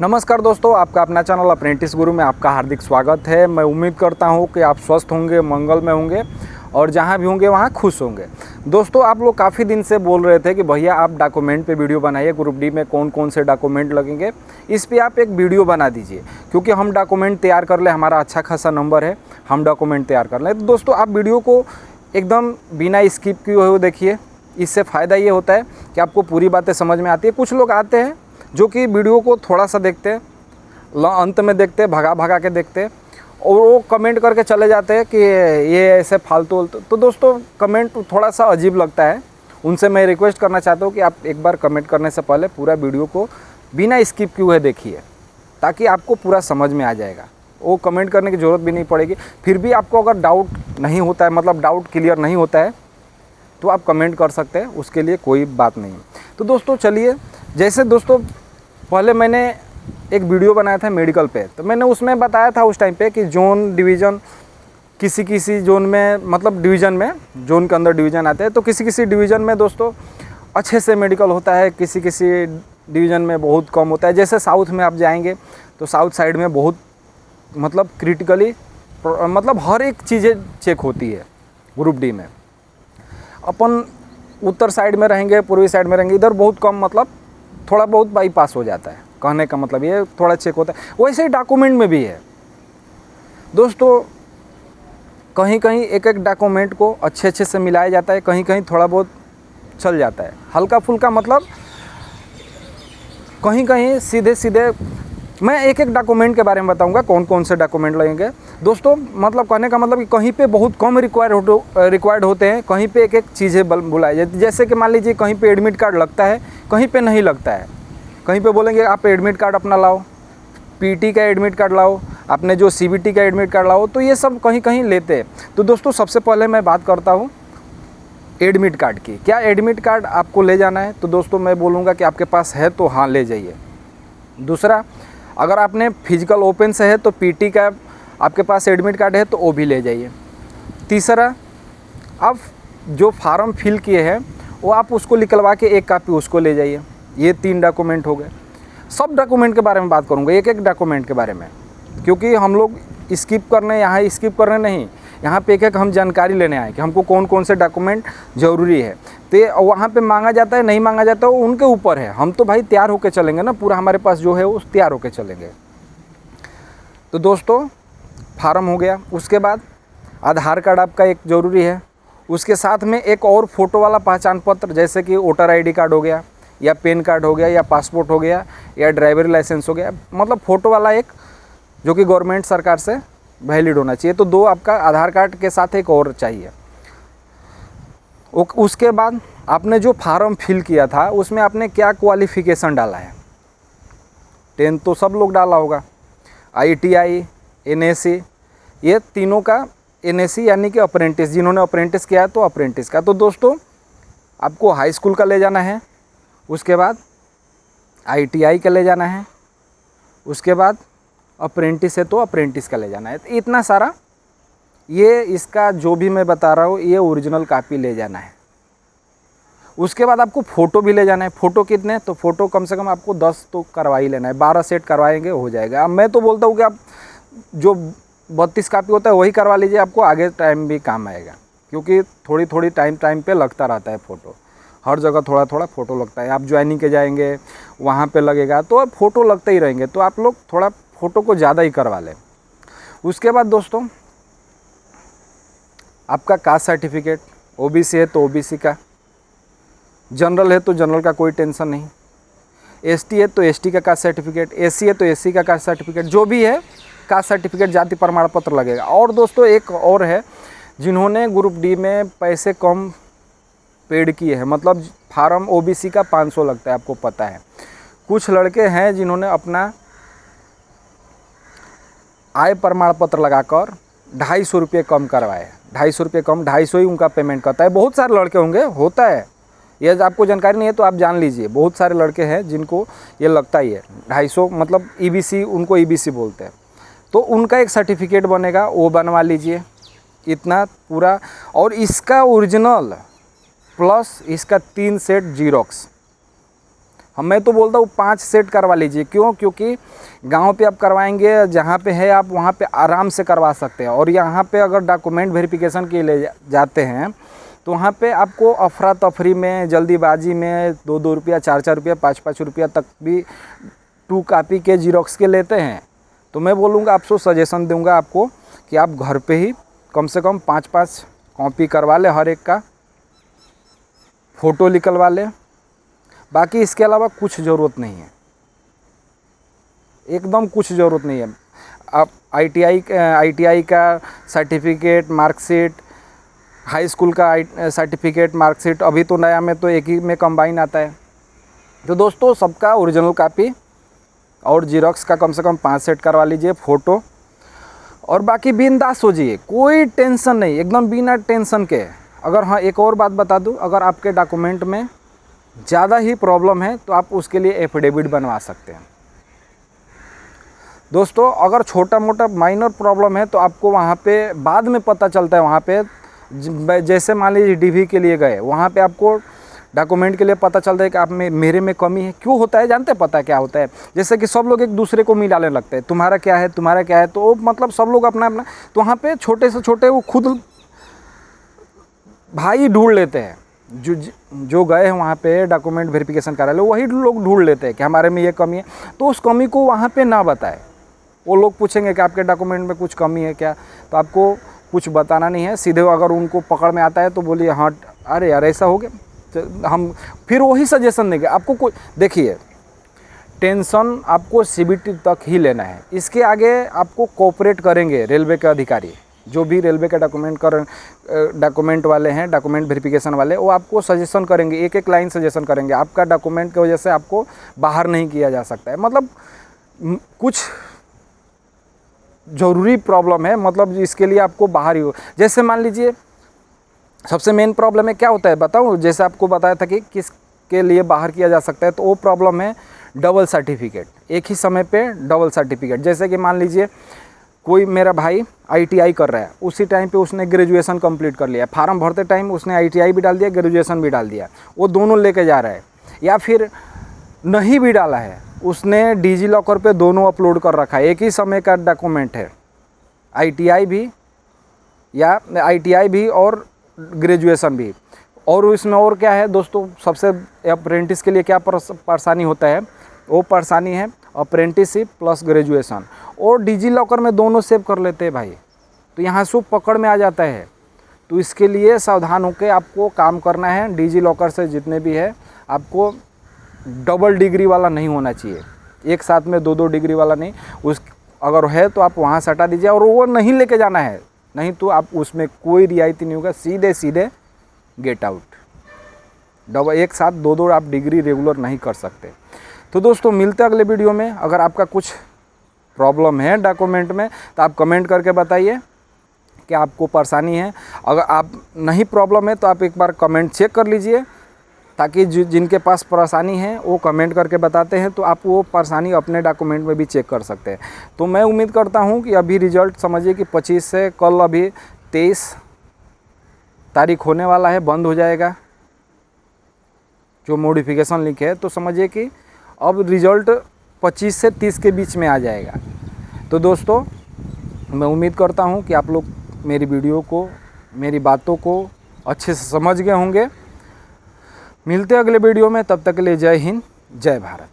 नमस्कार दोस्तों, आपका अपना चैनल अप्रेंटिस गुरु में आपका हार्दिक स्वागत है। मैं उम्मीद करता हूं कि आप स्वस्थ होंगे, मंगल में होंगे और जहां भी होंगे वहां खुश होंगे। दोस्तों, आप लोग काफ़ी दिन से बोल रहे थे कि भैया आप डॉक्यूमेंट पे वीडियो बनाइए, ग्रुप डी में कौन कौन से डॉक्यूमेंट लगेंगे, इस पे आप एक वीडियो बना दीजिए, क्योंकि हम डॉक्यूमेंट तैयार कर ले, हमारा अच्छा खासा नंबर है, हम डॉक्यूमेंट तैयार कर लें। तो दोस्तों, आप वीडियो को एकदम बिना स्किप किए हुए देखिए। इससे फ़ायदा ये होता है कि आपको पूरी बातें समझ में आती है। कुछ लोग आते हैं जो कि वीडियो को थोड़ा सा देखते हैं, अंत में देखते हैं, भगा भगा के देखते हैं और वो कमेंट करके चले जाते हैं कि ये ऐसे फालतू। तो दोस्तों, कमेंट थोड़ा सा अजीब लगता है। उनसे मैं रिक्वेस्ट करना चाहता हूँ कि आप एक बार कमेंट करने से पहले पूरा वीडियो को बिना स्किप किए हुए देखिए, ताकि आपको पूरा समझ में आ जाएगा। वो कमेंट करने की ज़रूरत भी नहीं पड़ेगी। फिर भी आपको अगर डाउट नहीं होता है, मतलब डाउट क्लियर नहीं होता है, तो आप कमेंट कर सकते हैं, उसके लिए कोई बात नहीं। तो दोस्तों चलिए, जैसे दोस्तों पहले मैंने एक वीडियो बनाया था मेडिकल पे, तो मैंने उसमें बताया था उस टाइम पे कि जोन डिवीज़न, किसी किसी जोन में, मतलब डिवीज़न में, जोन के अंदर डिवीज़न आते हैं, तो किसी किसी डिवीज़न में दोस्तों अच्छे से मेडिकल होता है, किसी किसी डिवीज़न में बहुत कम होता है। जैसे साउथ में आप जाएंगे तो साउथ साइड में बहुत मतलब क्रिटिकली, मतलब हर एक चीज़ें चेक होती है ग्रुप डी में। अपन उत्तर साइड में रहेंगे, पूर्वी साइड में रहेंगे, इधर बहुत कम, मतलब थोड़ा बहुत बाईपास हो जाता है। कहने का मतलब ये थोड़ा चेक होता है। वैसे ही डॉक्यूमेंट में भी है दोस्तों, कहीं कहीं एक एक डॉक्यूमेंट को अच्छे से मिलाया जाता है, कहीं कहीं थोड़ा बहुत चल जाता है, हल्का फुल्का, मतलब कहीं कहीं सीधे सीधे। मैं एक एक डॉक्यूमेंट के बारे में बताऊंगा कौन कौन से डॉक्यूमेंट लगेंगे दोस्तों। मतलब कहने का मतलब कि कहीं पे बहुत कम रिक्वायर्ड होते हैं, कहीं पे एक एक चीज़ें बुलाई जाती। जैसे कि मान लीजिए कहीं पे एडमिट कार्ड लगता है, कहीं पे नहीं लगता है। कहीं पे बोलेंगे आप एडमिट कार्ड अपना लाओ, पीटी का एडमिट कार्ड लाओ, आपने जो सीबीटी का एडमिट कार्ड लाओ, तो ये सब कहीं कहीं लेते हैं। तो दोस्तों, सबसे पहले मैं बात करता हूँ एडमिट कार्ड की। क्या एडमिट कार्ड आपको ले जाना है? तो दोस्तों मैं बोलूँगा कि आपके पास है तो हाँ, ले जाइए। दूसरा, अगर आपने फिजिकल ओपन से है तो पीटी का आपके पास एडमिट कार्ड है तो वो भी ले जाइए। तीसरा, आप जो फार्म फिल किए हैं वो आप उसको निकलवा के एक कॉपी उसको ले जाइए। ये 3 डॉक्यूमेंट हो गए। सब डॉक्यूमेंट के बारे में बात करूँगा, एक एक डॉक्यूमेंट के बारे में, क्योंकि हम लोग स्किप करने नहीं, यहाँ पे एक एक हम जानकारी लेने आए कि हमको कौन कौन से डॉक्यूमेंट ज़रूरी है। तो वहाँ पे मांगा जाता है, नहीं मांगा जाता है, वो उनके ऊपर है। हम तो भाई तैयार होके चलेंगे ना, पूरा हमारे पास जो है वो तैयार होके चलेंगे। तो दोस्तों, फार्म हो गया। उसके बाद आधार कार्ड आपका एक ज़रूरी है। उसके साथ में एक और फ़ोटो वाला पहचान पत्र, जैसे कि वोटर ID कार्ड हो गया, या पैन कार्ड हो गया, या पासपोर्ट हो गया, या ड्राइवरी लाइसेंस हो गया, मतलब फ़ोटो वाला एक, जो कि गवर्नमेंट सरकार से वैलिड होना चाहिए। तो 2 आपका आधार कार्ड के साथ एक और चाहिए। उसके बाद आपने जो फार्म फिल किया था उसमें आपने क्या क्वालिफ़िकेशन डाला है? 10 तो सब लोग डाला होगा। ITI, NSC, ये तीनों का, NSC यानी कि अप्रेंटिस, जिन्होंने अप्रेंटिस किया है तो अप्रेंटिस का। तो दोस्तों, आपको हाई स्कूल का ले जाना है, उसके बाद ITI का ले जाना है, उसके बाद अप्रेंटिस है तो अप्रेंटिस का ले जाना है। तो इतना सारा, ये इसका जो भी मैं बता रहा हूँ ये ओरिजिनल कॉपी ले जाना है। उसके बाद आपको फ़ोटो भी ले जाना है। फ़ोटो कितने? तो फ़ोटो कम से कम आपको 10 तो करवा ही लेना है, 12 सेट करवाएंगे हो जाएगा। अब मैं तो बोलता हूँ कि आप जो 32 कॉपी होता है वही करवा लीजिए, आपको आगे टाइम भी काम आएगा, क्योंकि थोड़ी थोड़ी टाइम पे लगता रहता है फ़ोटो। हर जगह थोड़ा थोड़ा फ़ोटो लगता है। आप ज्वाइनिंग के जाएंगे वहाँ पे लगेगा, तो अब फ़ोटो लगते ही रहेंगे, तो आप लोग थोड़ा फ़ोटो को ज़्यादा ही करवा लें। उसके बाद दोस्तों, आपका कास्ट सर्टिफिकेट, OBC है तो OBC का, जनरल है तो जनरल का कोई टेंशन नहीं, ST है तो ST का कास्ट सर्टिफिकेट, SC है तो SC का कास्ट सर्टिफिकेट, जो भी है कास्ट सर्टिफिकेट, जाति प्रमाण पत्र लगेगा। और दोस्तों, एक और है, जिन्होंने ग्रुप डी में पैसे कम पेड किए हैं, मतलब फार्म OBC का 500 लगता है, आपको पता है। कुछ लड़के हैं जिन्होंने अपना आय प्रमाण पत्र लगाकर 250 रुपये कम करवाए। 250 रुपये कम, 250 ही उनका पेमेंट करता है। बहुत सारे लड़के होंगे, होता है, ये आपको जानकारी नहीं है तो आप जान लीजिए, बहुत सारे लड़के हैं जिनको ये लगता ही है 250, मतलब EBC, उनको EBC बोलते हैं। तो उनका एक सर्टिफिकेट बनेगा, वो बनवा लीजिए, इतना पूरा। और इसका ओरिजिनल प्लस इसका 3 सेट जीरोक्स, मैं तो बोलता हूँ 5 सेट करवा लीजिए। क्यों? क्योंकि गांव पे आप करवाएंगे, जहाँ पे है आप वहाँ पे आराम से करवा सकते हैं। और यहाँ पे अगर डॉक्यूमेंट वेरिफिकेशन के लिए जाते हैं तो वहाँ पे आपको अफरा तफरी में, जल्दीबाजी में 2-2 रुपया, 4-4 रुपया, 5-5 रुपया तक भी 2 कापी के जीरोक्स के लेते हैं। तो मैं बोलूँगा, आपसे सजेशन दूँगा आपको कि आप घर पे ही कम से कम 5-5 कॉपी करवा ले, हर एक का फ़ोटो निकलवा ले। बाकी इसके अलावा कुछ ज़रूरत नहीं है, एकदम कुछ ज़रूरत नहीं है। आप ITI का सर्टिफिकेट, मार्कशीट, हाई स्कूल का सर्टिफिकेट, मार्कशीट, अभी तो नया में तो एक ही में कंबाइन आता है। तो दोस्तों, सबका ओरिजिनल कॉपी और जीरोक्स का कम से कम 5 सेट करवा लीजिए, फ़ोटो। और बाकी बिंदास हो जाइए, कोई टेंशन नहीं, एकदम बिना टेंशन के। अगर हाँ, एक और बात बता दूं, अगर आपके डॉक्यूमेंट में ज़्यादा ही प्रॉब्लम है तो आप उसके लिए एफिडेविट बनवा सकते हैं। दोस्तों, अगर छोटा मोटा माइनर प्रॉब्लम है तो आपको वहाँ पे बाद में पता चलता है। वहाँ पे जैसे मान लीजिए DV के लिए गए, वहाँ पे आपको डॉक्यूमेंट के लिए पता चलता है कि आप में मेरे में कमी है। क्यों होता है जानते हैं? पता है क्या होता है? जैसे कि सब लोग एक दूसरे को मिलाने लगते हैं, तुम्हारा क्या है, तुम्हारा क्या है, तो मतलब सब लोग अपना अपना, तो वहाँ पे छोटे से छोटे वो खुद भाई ढूंढ लेते हैं। जो गए हैं वहाँ पे डॉक्यूमेंट वेरिफिकेशन कार्यालय, वही लोग ढूंढ लेते हैं कि हमारे में ये कमी है। तो उस कमी को वहाँ पे ना बताए। वो लोग पूछेंगे कि आपके डॉक्यूमेंट में कुछ कमी है क्या, तो आपको कुछ बताना नहीं है। सीधे अगर उनको पकड़ में आता है तो बोलिए हाँ, अरे यार ऐसा हो गया, तो हम फिर वही सजेशन देंगे आपको। कोई देखिए, टेंशन आपको CBT तक ही लेना है। इसके आगे आपको कोऑपरेट करेंगे रेलवे के अधिकारी, जो भी रेलवे के डॉक्यूमेंट वाले हैं, डॉक्यूमेंट वेरिफिकेशन वाले, वो आपको सजेशन करेंगे, एक एक लाइन सजेशन करेंगे। आपका डॉक्यूमेंट की वजह से आपको बाहर नहीं किया जा सकता है, मतलब कुछ ज़रूरी प्रॉब्लम है, मतलब इसके लिए आपको बाहर ही हो। जैसे मान लीजिए, सबसे मेन प्रॉब्लम है क्या होता है बताऊँ? जैसे आपको बताया था कि किसके लिए बाहर किया जा सकता है, तो वो प्रॉब्लम है डबल सर्टिफिकेट, एक ही समय पे डबल सर्टिफिकेट। जैसे कि मान लीजिए कोई मेरा भाई ITI कर रहा है, उसी टाइम पे उसने ग्रेजुएशन कंप्लीट कर लिया, फार्म भरते टाइम उसने ITI भी डाल दिया, ग्रेजुएशन भी डाल दिया, वो दोनों लेके जा रहा है। या फिर नहीं भी डाला है, उसने डिजी लॉकर पे दोनों अपलोड कर रखा है, एक ही समय का डॉक्यूमेंट है, ITI भी और ग्रेजुएशन भी। और इसमें और क्या है दोस्तों, सबसे अप्रेंटिस के लिए क्या परेशानी होता है? वो परेशानी है अप्रेंटिसशिप प्लस ग्रेजुएशन, और डिजी लॉकर में दोनों सेव कर लेते हैं भाई, तो यहाँ से पकड़ में आ जाता है। तो इसके लिए सावधान होकर आपको काम करना है। डिजी लॉकर से जितने भी है, आपको डबल डिग्री वाला नहीं होना चाहिए, एक साथ में 2-2 डिग्री वाला नहीं। उस अगर है तो आप वहाँ से हटा दीजिए, और वो नहीं लेके जाना है, नहीं तो आप उसमें कोई रियायती नहीं होगा, सीधे गेट आउट। डबल एक साथ 2-2 आप डिग्री रेगुलर नहीं कर सकते। तो दोस्तों, मिलते हैं अगले वीडियो में। अगर आपका कुछ प्रॉब्लम है डॉक्यूमेंट में तो आप कमेंट करके बताइए कि आपको परेशानी है। अगर आप नहीं प्रॉब्लम है तो आप एक बार कमेंट चेक कर लीजिए, ताकि जिनके पास परेशानी है वो कमेंट करके बताते हैं, तो आप वो परेशानी अपने डॉक्यूमेंट में भी चेक कर सकते हैं। तो मैं उम्मीद करता हूँ कि अभी रिज़ल्ट समझिए कि 25 से कल अभी 23 तारीख होने वाला है, बंद हो जाएगा जो मॉडिफिकेशन लिखे है। तो समझिए कि अब रिज़ल्ट 25 से 30 के बीच में आ जाएगा। तो दोस्तों, मैं उम्मीद करता हूँ कि आप लोग मेरी वीडियो को, मेरी बातों को अच्छे से समझ गए होंगे। मिलते हैं अगले वीडियो में, तब तक के लिए जय हिंद, जय भारत।